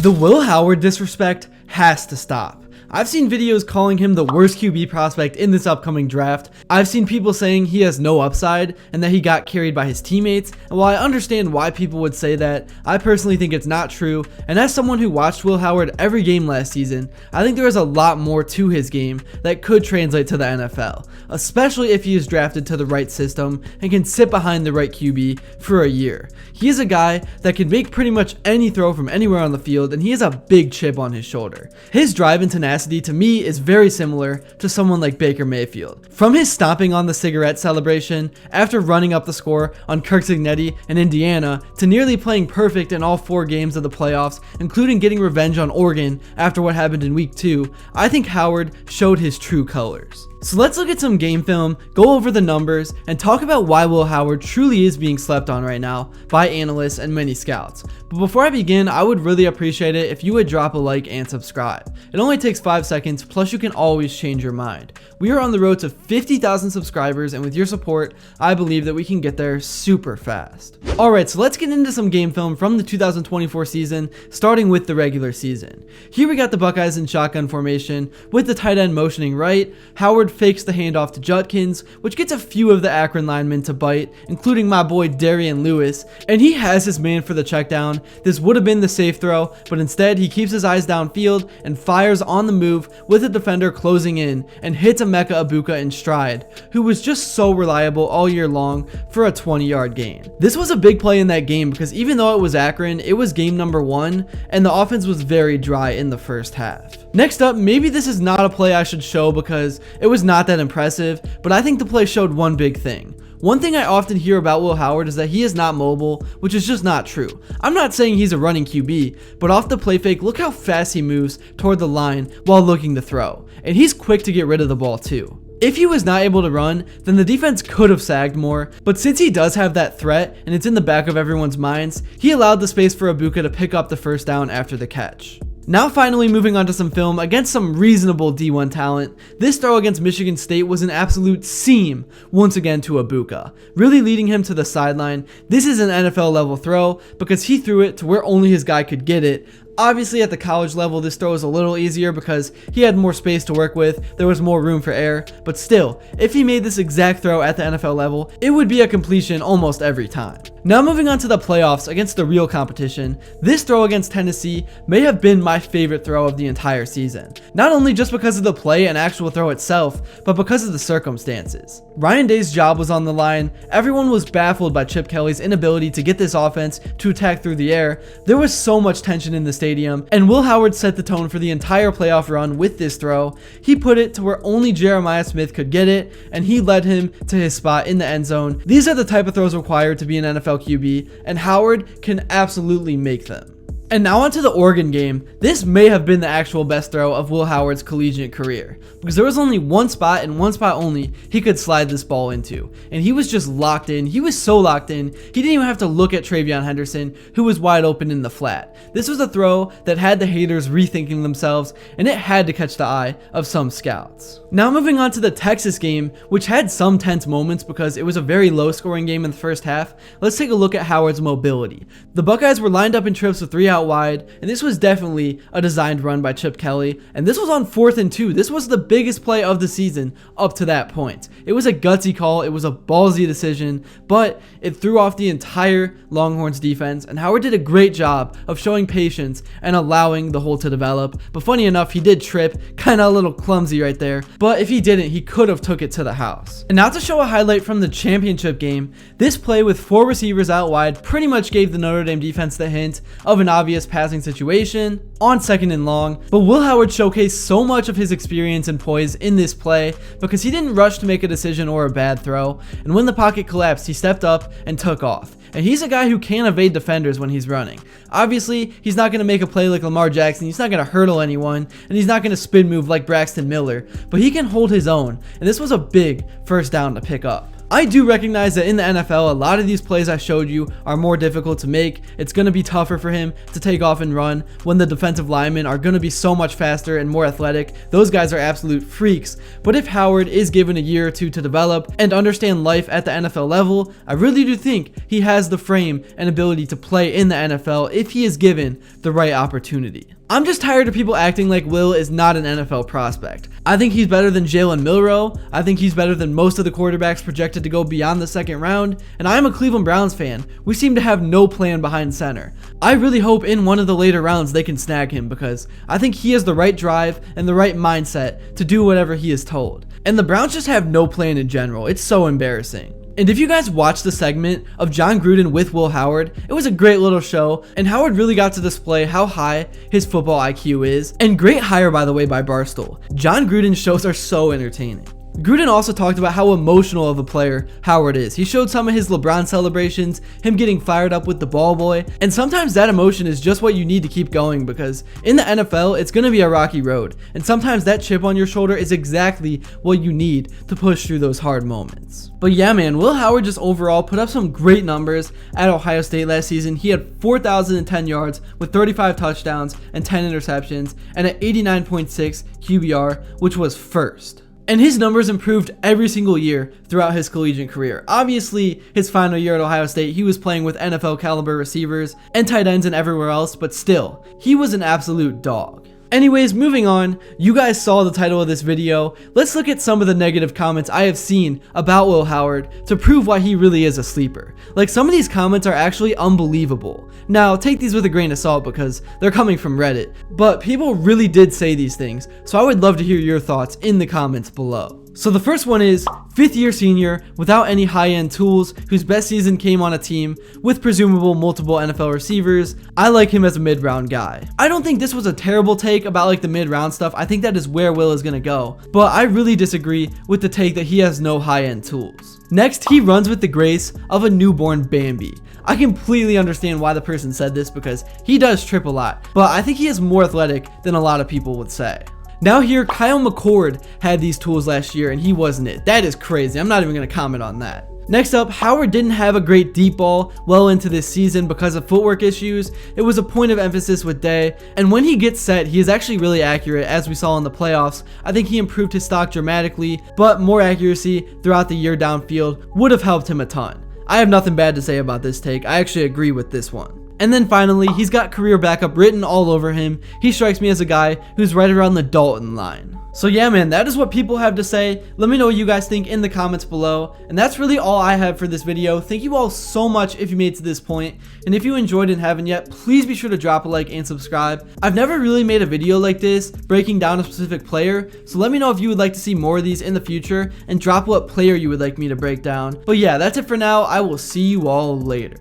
The Will Howard disrespect has to stop. I've seen videos calling him the worst QB prospect in this upcoming draft. I've seen people saying he has no upside and that he got carried by his teammates. And while I understand why people would say that, I personally think it's not true. And as someone who watched Will Howard every game last season, I think there is a lot more to his game that could translate to the NFL, especially if he is drafted to the right system and can sit behind the right QB for a year. He is a guy that can make pretty much any throw from anywhere on the field, and he has a big chip on his shoulder. His drive and tenacity to me is very similar to someone like Baker Mayfield. From his stomping on the cigarette celebration after running up the score on Curt Cignetti in Indiana to nearly playing perfect in all 4 games of the playoffs, including getting revenge on Oregon after what happened in week 2, I think Howard showed his true colors. So let's look at some game film, go over the numbers, and talk about why Will Howard truly is being slept on right now by analysts and many scouts. But before I begin, I would really appreciate it if you would drop a like and subscribe. It only takes 5 seconds, plus you can always change your mind. We are on the road to 50,000 subscribers, and with your support, I believe that we can get there super fast. Alright, so let's get into some game film from the 2024 season, starting with the regular season. Here we got the Buckeyes in shotgun formation, with the tight end motioning right. Howard fakes the handoff to Judkins, which gets a few of the Akron linemen to bite, including my boy Darian Lewis, and he has his man for the check down. This would have been the safe throw, but instead he keeps his eyes downfield and fires on the move with a defender closing in and hits Emeka Egbuka in stride, who was just so reliable all year long for a 20-yard gain. This was a big play in that game because even though it was Akron, it was game number 1 and the offense was very dry in the first half. Next up, maybe this is not a play I should show because it was not that impressive, but I think the play showed one big thing. One thing I often hear about Will Howard is that he is not mobile, which is just not true. I'm not saying he's a running QB, but off the play fake, look how fast he moves toward the line while looking to throw. And he's quick to get rid of the ball too. If he was not able to run, then the defense could have sagged more, but since he does have that threat and it's in the back of everyone's minds, he allowed the space for Egbuka to pick up the first down after the catch. Now finally moving on to some film against some reasonable D1 talent, this throw against Michigan State was an absolute seam once again to Egbuka, really leading him to the sideline. This is an NFL level throw because he threw it to where only his guy could get it. Obviously at the college level this throw is a little easier because he had more space to work with, there was more room for error, but still, if he made this exact throw at the NFL level, it would be a completion almost every time. Now moving on to the playoffs against the real competition, this throw against Tennessee may have been my favorite throw of the entire season. Not only just because of the play and actual throw itself, but because of the circumstances. Ryan Day's job was on the line, everyone was baffled by Chip Kelly's inability to get this offense to attack through the air, there was so much tension in the stadium, and Will Howard set the tone for the entire playoff run with this throw. He put it to where only Jeremiah Smith could get it, and he led him to his spot in the end zone. These are the type of throws required to be an NFL QB, and Howard can absolutely make them. And now onto the Oregon game. This may have been the actual best throw of Will Howard's collegiate career because there was only one spot and one spot only he could slide this ball into, and he was just locked in. He was so locked in, he didn't even have to look at Travion Henderson, who was wide open in the flat. This was a throw that had the haters rethinking themselves, and it had to catch the eye of some scouts. Now moving on to the Texas game, which had some tense moments because it was a very low scoring game in the first half, let's take a look at Howard's mobility. The Buckeyes were lined up in trips with 3 out wide, and this was definitely a designed run by Chip Kelly, and this was on 4th and 2. This was the biggest play of the season up to that point. It was a gutsy call, it was a ballsy decision, but it threw off the entire Longhorns defense, and Howard did a great job of showing patience and allowing the hole to develop. But funny enough, he did trip, kinda a little clumsy right there, but if he didn't, he could have took it to the house. And now to show a highlight from the championship game, this play with 4 receivers out wide pretty much gave the Notre Dame defense the hint of an obvious passing situation on 2nd and long, but Will Howard showcased so much of his experience and poise in this play because he didn't rush to make a decision or a bad throw, and when the pocket collapsed, he stepped up and took off. And he's a guy who can evade defenders when he's running. Obviously, he's not going to make a play like Lamar Jackson, he's not going to hurdle anyone, and he's not going to spin move like Braxton Miller, but he can hold his own, and this was a big first down to pick up. I do recognize that in the NFL, a lot of these plays I showed you are more difficult to make. It's going to be tougher for him to take off and run when the defensive linemen are going to be so much faster and more athletic. Those guys are absolute freaks. But if Howard is given a year or two to develop and understand life at the NFL level, I really do think he has the frame and ability to play in the NFL if he is given the right opportunity. I'm just tired of people acting like Will is not an NFL prospect. I think he's better than Jalen Milroe. I think he's better than most of the quarterbacks projected to go beyond the second round. And I'm a Cleveland Browns fan. We seem to have no plan behind center. I really hope in one of the later rounds they can snag him because I think he has the right drive and the right mindset to do whatever he is told. And the Browns just have no plan in general. It's so embarrassing. And if you guys watched the segment of John Gruden with Will Howard, it was a great little show, and Howard really got to display how high his football IQ is, and great hire by the way by Barstool. John Gruden's shows are so entertaining. Gruden also talked about how emotional of a player Howard is. He showed some of his LeBron celebrations, him getting fired up with the ball boy, and sometimes that emotion is just what you need to keep going because in the NFL, it's going to be a rocky road, and sometimes that chip on your shoulder is exactly what you need to push through those hard moments. But yeah, man, Will Howard just overall put up some great numbers at Ohio State last season. He had 4,010 yards with 35 touchdowns and 10 interceptions and an 89.6 QBR, which was first. And his numbers improved every single year throughout his collegiate career. Obviously, his final year at Ohio State, he was playing with NFL caliber receivers and tight ends and everywhere else, but still, he was an absolute dog. Anyways, moving on, you guys saw the title of this video. Let's look at some of the negative comments I have seen about Will Howard to prove why he really is a sleeper. Like, some of these comments are actually unbelievable. Now, take these with a grain of salt because they're coming from Reddit, but people really did say these things, so I would love to hear your thoughts in the comments below. So the first one is, 5th year senior without any high-end tools, whose best season came on a team with presumable multiple NFL receivers. I like him as a mid-round guy. I don't think this was a terrible take about like the mid-round stuff. I think that is where Will is gonna go, but I really disagree with the take that he has no high-end tools. Next, he runs with the grace of a newborn Bambi. I completely understand why the person said this because he does trip a lot, but I think he is more athletic than a lot of people would say. Now here, Kyle McCord had these tools last year and he wasn't it. That is crazy. I'm not even going to comment on that. Next up, Howard didn't have a great deep ball well into this season because of footwork issues. It was a point of emphasis with Day, and when he gets set, he is actually really accurate as we saw in the playoffs. I think he improved his stock dramatically, but more accuracy throughout the year downfield would have helped him a ton. I have nothing bad to say about this take. I actually agree with this one. And then finally, he's got career backup written all over him. He strikes me as a guy who's right around the Dalton line. So yeah, man, that is what people have to say. Let me know what you guys think in the comments below. And that's really all I have for this video. Thank you all so much if you made it to this point. And if you enjoyed and haven't yet, please be sure to drop a like and subscribe. I've never really made a video like this, breaking down a specific player. So let me know if you would like to see more of these in the future and drop what player you would like me to break down. But yeah, that's it for now. I will see you all later.